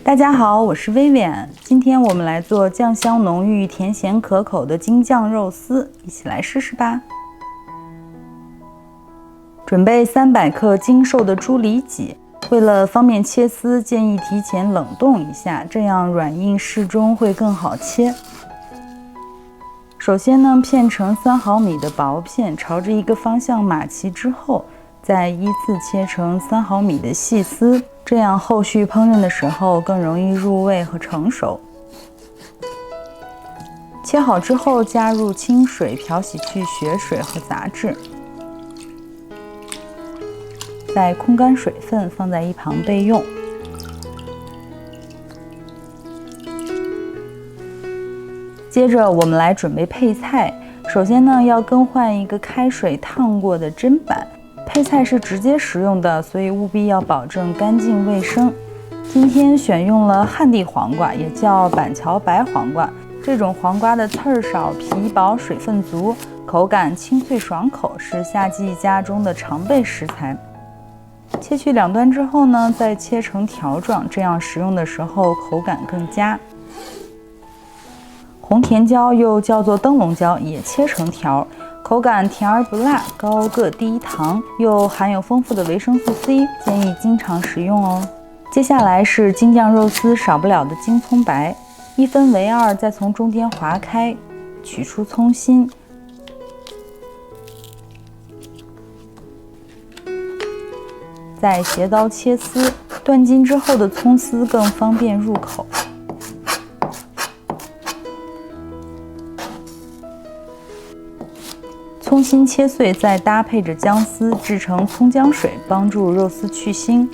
大家好，我是薇薇。今天我们来做酱香浓郁、甜咸可口的京酱肉丝，一起来试试吧。准备300克精瘦的猪里脊，为了方便切丝，建议提前冷冻一下，这样软硬适中会更好切。首先呢，片成3毫米的薄片，朝着一个方向码齐之后，再依次切成3毫米的细丝，这样后续烹饪的时候更容易入味和成熟。切好之后，加入清水漂洗去血水和杂质，再控干水分，放在一旁备用。接着我们来准备配菜，首先呢要更换一个开水烫过的砧板。配菜是直接食用的，所以务必要保证干净卫生。今天选用了旱地黄瓜，也叫板桥白黄瓜。这种黄瓜的刺儿少、皮薄、水分足，口感清脆爽口，是夏季家中的常备食材。切去两端之后呢，再切成条状，这样食用的时候口感更佳。红甜椒又叫做灯笼椒，也切成条。口感甜而不辣，高铬低糖，又含有丰富的维生素 C， 建议经常食用哦。接下来是京酱肉丝少不了的京葱白，1分为2，再从中间划开，取出葱心，再斜刀切丝，断筋之后的葱丝更方便入口。葱心切碎，再搭配着姜丝制成葱姜水，帮助肉丝去腥。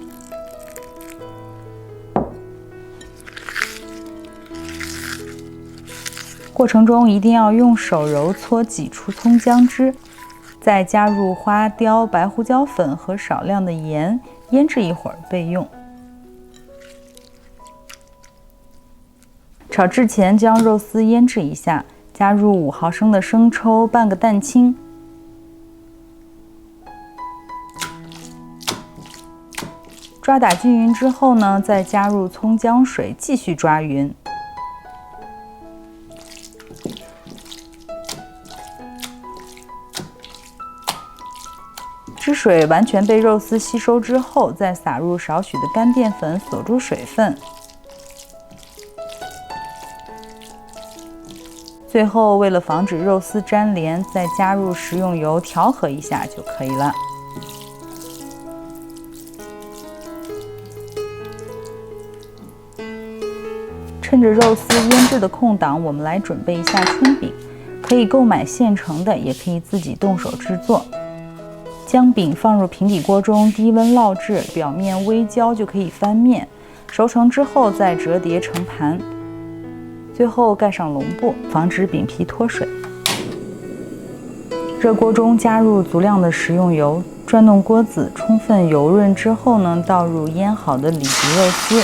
过程中一定要用手揉搓挤出葱姜汁，再加入花雕、白胡椒粉和少量的盐，腌制一会儿备用。炒制前将肉丝腌制一下，加入5毫升的生抽，半个蛋清。抓打均匀之后呢，再加入葱姜水，继续抓匀。汁水完全被肉丝吸收之后，再撒入少许的干淀粉，锁住水分。最后，为了防止肉丝粘连，再加入食用油调和一下就可以了。趁着肉丝腌制的空档，我们来准备一下春饼。可以购买现成的，也可以自己动手制作。将饼放入平底锅中，低温烙制，表面微焦就可以翻面。熟成之后再折叠成盘。最后盖上笼布，防止饼皮脱水。热锅中加入足量的食用油，转动锅子，充分油润之后呢，倒入腌好的里脊肉丝。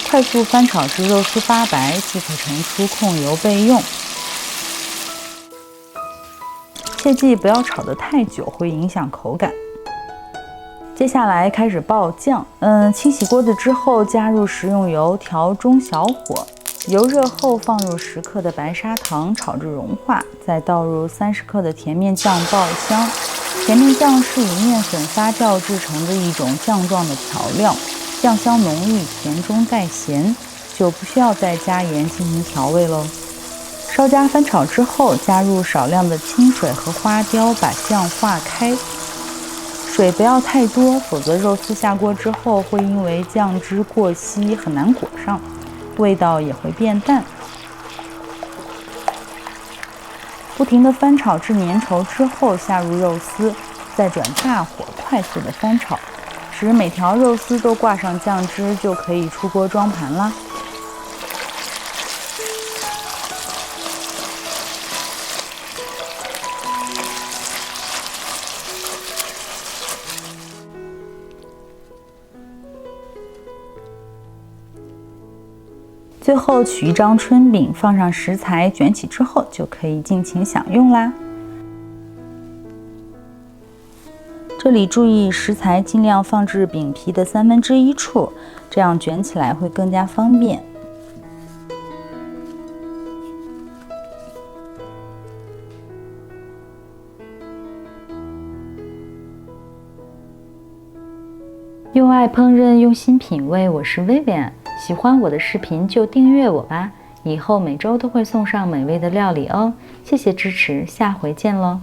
快速翻炒至肉丝发白，即可盛出控油备用。切记不要炒得太久，会影响口感。接下来开始爆酱，清洗锅子之后加入食用油，调中小火，油热后放入10克的白砂糖，炒至融化，再倒入30克的甜面酱爆香。甜面酱是以面粉发酵制成的一种酱状的调料。酱香浓郁，甜中带咸，就不需要再加盐进行调味喽。稍加翻炒之后，加入少量的清水和花雕，把酱化开。水不要太多，否则肉丝下锅之后会因为酱汁过稀很难裹上，味道也会变淡。不停地翻炒至粘稠之后，下入肉丝，再转大火快速的翻炒。使每条肉丝都挂上酱汁，就可以出锅装盘啦。最后取一张春饼，放上食材，卷起之后就可以尽情享用啦。这里注意食材尽量放置饼皮的1/3处，这样卷起来会更加方便。用爱烹饪，用心品味，我是 Vivian。喜欢我的视频就订阅我吧，以后每周都会送上美味的料理哦。谢谢支持，下回见喽。